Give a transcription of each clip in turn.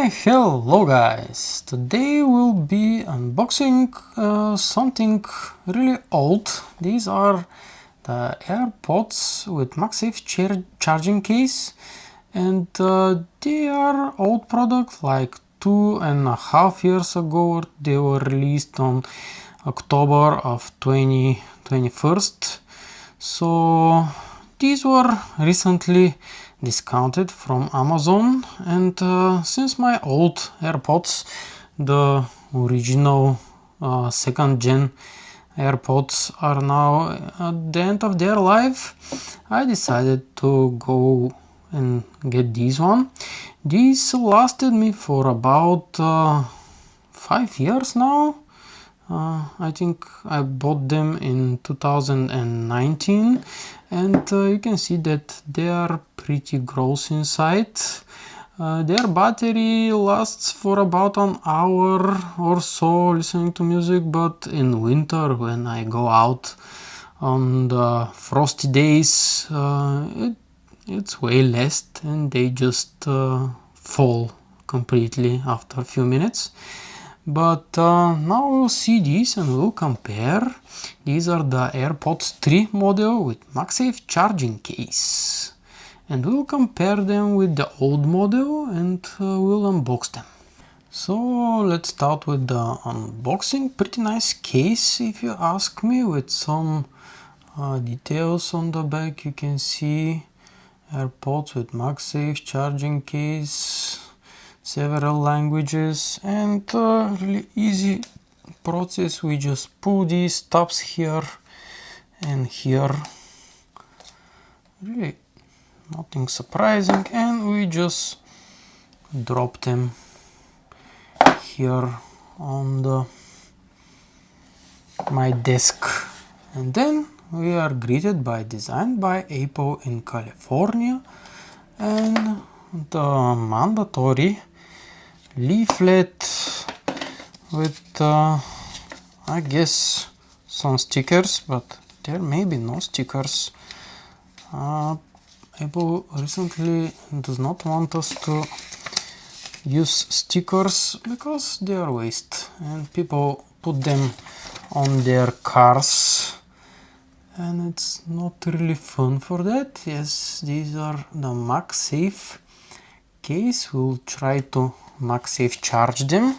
Hello guys! Today we'll be unboxing something really old. These are the AirPods with MagSafe charging case, and they are old product, like 2.5 years ago. They were released on October of 2021. So these were recently discounted from Amazon, and since my old AirPods, the original second gen AirPods, are now at the end of their life, I decided to go and get these one. These lasted me for about 5 years now. I think I bought them in 2019, and you can see that they are pretty gross inside. Their battery lasts for about an hour or so listening to music, but in winter, when I go out on the frosty days, it's way less, and they just fall completely after a few minutes. But now we'll see these and we'll compare. These are the AirPods 3 model with MagSafe charging case, and we'll compare them with the old model, and we'll unbox them. So let's start with the unboxing. Pretty nice case, if you ask me, with some details on the back. You can see AirPods with MagSafe charging case, several languages, and really easy process. We just pull these tabs here and here, really nothing surprising, and we just drop them here on my desk, and then we are greeted by Designed by Apple in California, and the mandatory leaflet with I guess some stickers, but there may be no stickers. Apple recently does not want us to use stickers because they are waste, and people put them on their cars, and it's not really fun for that. Yes, these are the MagSafe case. We'll try to MagSafe charge them.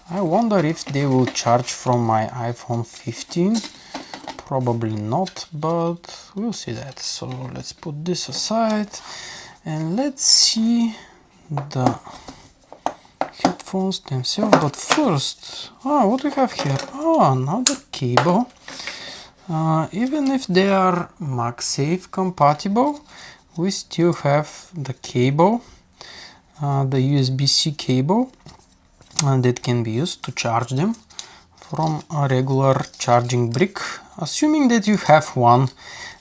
I wonder if they will charge from my iPhone 15. Probably not, but we'll see that. So let's put this aside and let's see the headphones themselves. But first, what do we have here? Another cable. Even if they are MagSafe compatible, we still have the cable, the USB-C cable, that can be used to charge them from a regular charging brick, assuming that you have one,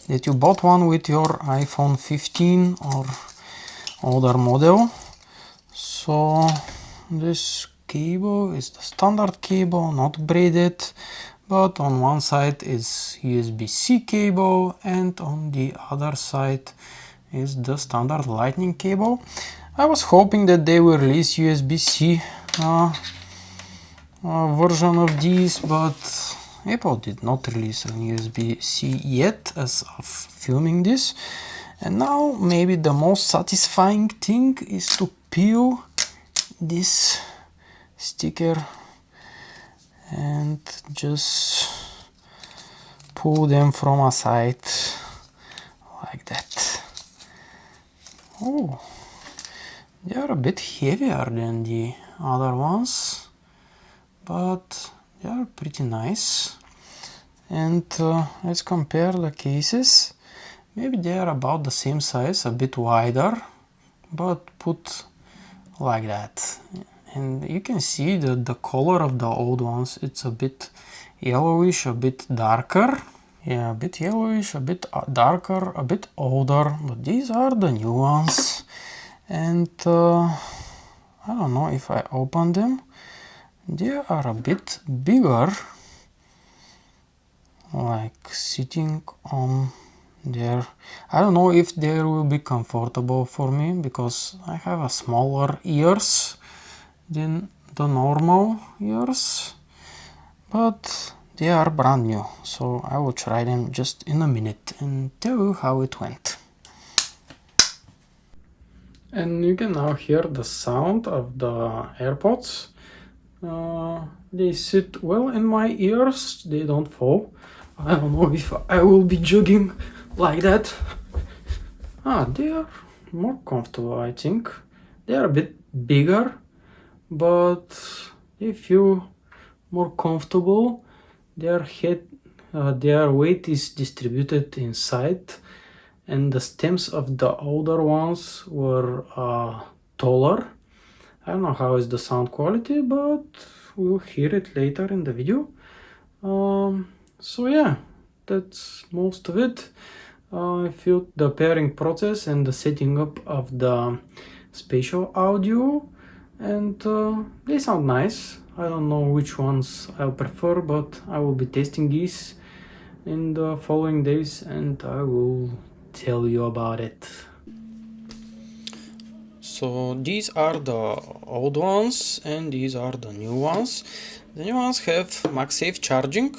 that you bought one with your iPhone 15 or older model. So this cable is the standard cable, not braided, but on one side is USB-C cable, and on the other side is the standard lightning cable. I was hoping that they will release USB-C version of these, but Apple did not release an USB-C yet as of filming this. And now maybe the most satisfying thing is to peel this sticker and just pull them from a side like that. Oh, they are a bit heavier than the other ones, but they are pretty nice. And let's compare the cases. Maybe they are about the same size, a bit wider, but put like that. And you can see that the color of the old ones, it's a bit yellowish, a bit darker. Yeah, a bit yellowish, a bit darker, a bit older, but these are the new ones. And I don't know if I open them. They are a bit bigger, like sitting on There, I don't know if they will be comfortable for me because I have a smaller ears than the normal ears, but they are brand new, so I will try them just in a minute and tell you how it went. And you can now hear the sound of the AirPods. They sit well in my ears, they don't fall. I don't know if I will be jogging like that. They are more comfortable, I think. They are a bit bigger, but they feel more comfortable. Their their weight is distributed inside, and the stems of the older ones were taller. I don't know how is the sound quality, but we'll hear it later in the video. So yeah, that's most of it. I feel the pairing process and the setting up of the spatial audio, and they sound nice. I don't know which ones I'll prefer, but I will be testing these in the following days and I will tell you about it. So these are the old ones and these are the new ones. The new ones have MagSafe charging,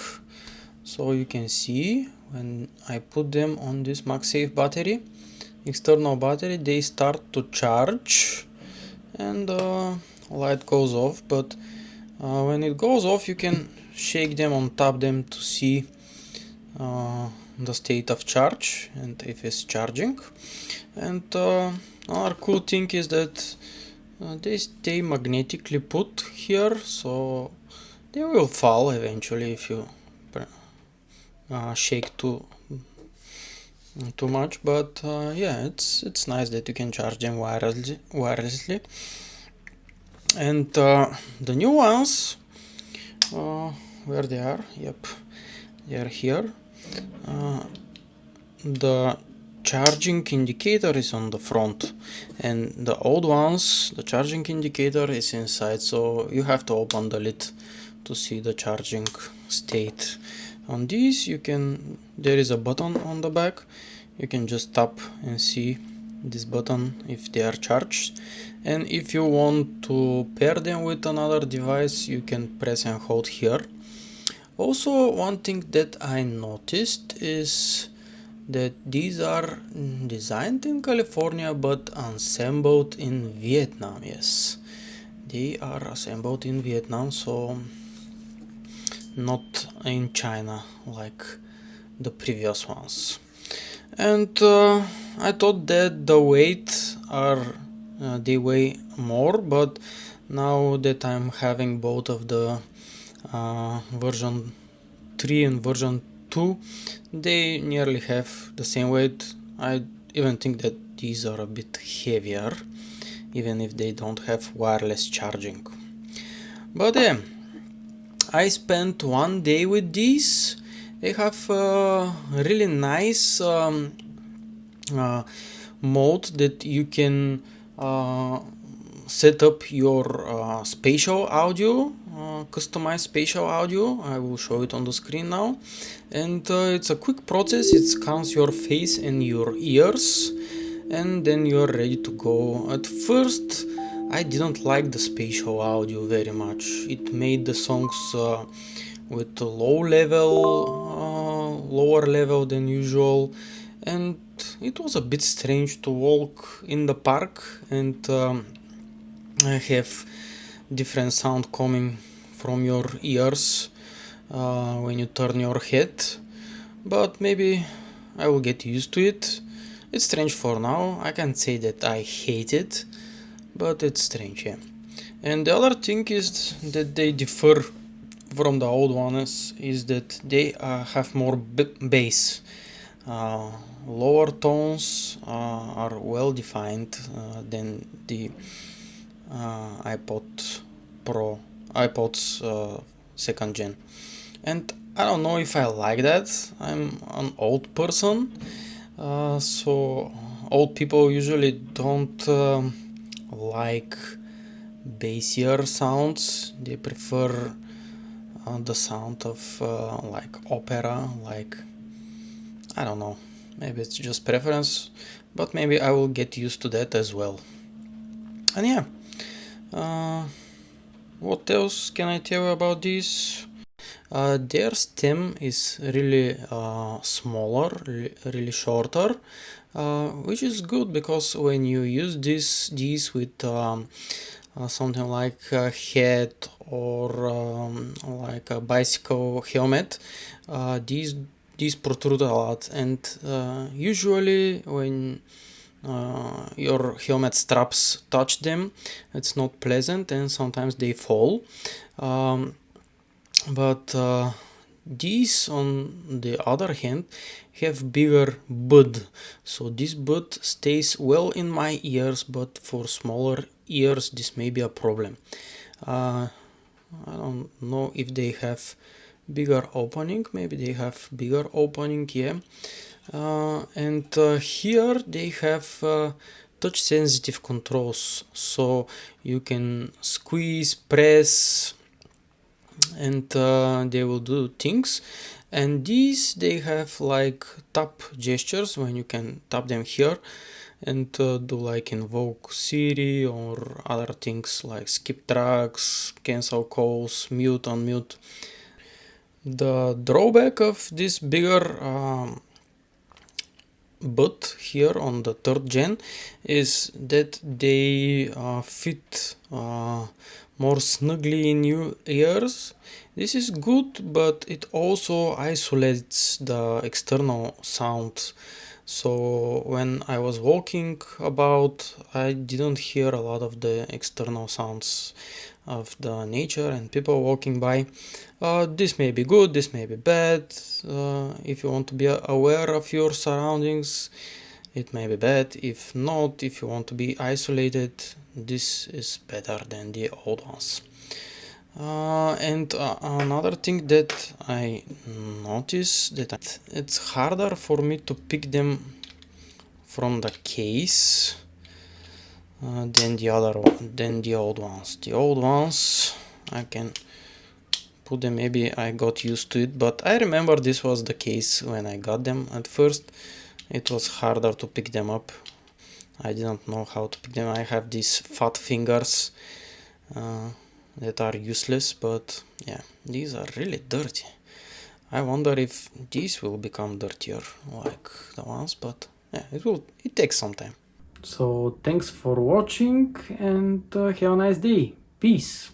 so you can see when I put them on this MagSafe battery, external battery, they start to charge and light goes off, but when it goes off you can shake them on tap them to see the state of charge and if it's charging. And another cool thing is that they stay magnetically put here, so they will fall eventually if you shake too much, but yeah, it's nice that you can charge them wirelessly. And the new ones, where they are, yep, they are here. The charging indicator is on the front, and the old ones, the charging indicator is inside, so you have to open the lid to see the charging state. On these there is a button on the back, you can just tap and see this button if they are charged, and if you want to pair them with another device you can press and hold here. Also, one thing that I noticed is that these are designed in California but assembled in Vietnam. Yes, they are assembled in Vietnam, so not in China like the previous ones. And I thought that the weight they weigh more, but now that I'm having both of the version 3 and version 2, they nearly have the same weight. I even think that these are a bit heavier, even if they don't have wireless charging. But yeah, I spent one day with these. They have a really nice mode that you can set up your spatial audio, customized spatial audio. I will show it on the screen now, and it's a quick process. It scans your face and your ears, and then you're ready to go. At first I didn't like the spatial audio very much. It made the songs with a lower level than usual, and it was a bit strange to walk in the park and have different sound coming from your ears when you turn your head, but maybe I will get used to it. It's strange for now. I can't say that I hate it, but it's strange, yeah. And the other thing is that they differ from the old ones is that they have more bass. Lower tones are well defined than the iPods second gen, and I don't know if I like that. I'm an old person, so old people usually don't like bassier sounds. They prefer the sound of like opera, like, I don't know, maybe it's just preference, but maybe I will get used to that as well. And yeah, what else can I tell you about this? Their stem is really smaller, really shorter, which is good because when you use these with something like a head or like a bicycle helmet, these protrude a lot, and usually when your helmet straps touch them, it's not pleasant, and sometimes they fall. But these, on the other hand, have bigger bud, so this bud stays well in my ears, but for smaller ears this may be a problem. I don't know if they have bigger opening, maybe they have bigger opening, yeah. And here they have touch sensitive controls, so you can squeeze, press, and they will do things. And these, they have like tap gestures when you can tap them here and do like invoke Siri or other things like skip tracks, cancel calls, mute, unmute. The drawback of this bigger but here on the third gen is that they fit more snugly in your ears. This is good, but it also isolates the external sound. So when I was walking about, I didn't hear a lot of the external sounds of the nature and people walking by. This may be good, this may be bad. If you want to be aware of your surroundings, it may be bad. If not, if you want to be isolated, this is better than the old ones. And another thing that I noticed, that it's harder for me to pick them from the case than the old ones. The old ones I can put them, maybe I got used to it, but I remember this was the case when I got them. At first it was harder to pick them up. I didn't know how to pick them. I have these fat fingers that are useless, but yeah, these are really dirty. I wonder if these will become dirtier like the ones, but yeah, it takes some time. So thanks for watching, and have a nice day. Peace.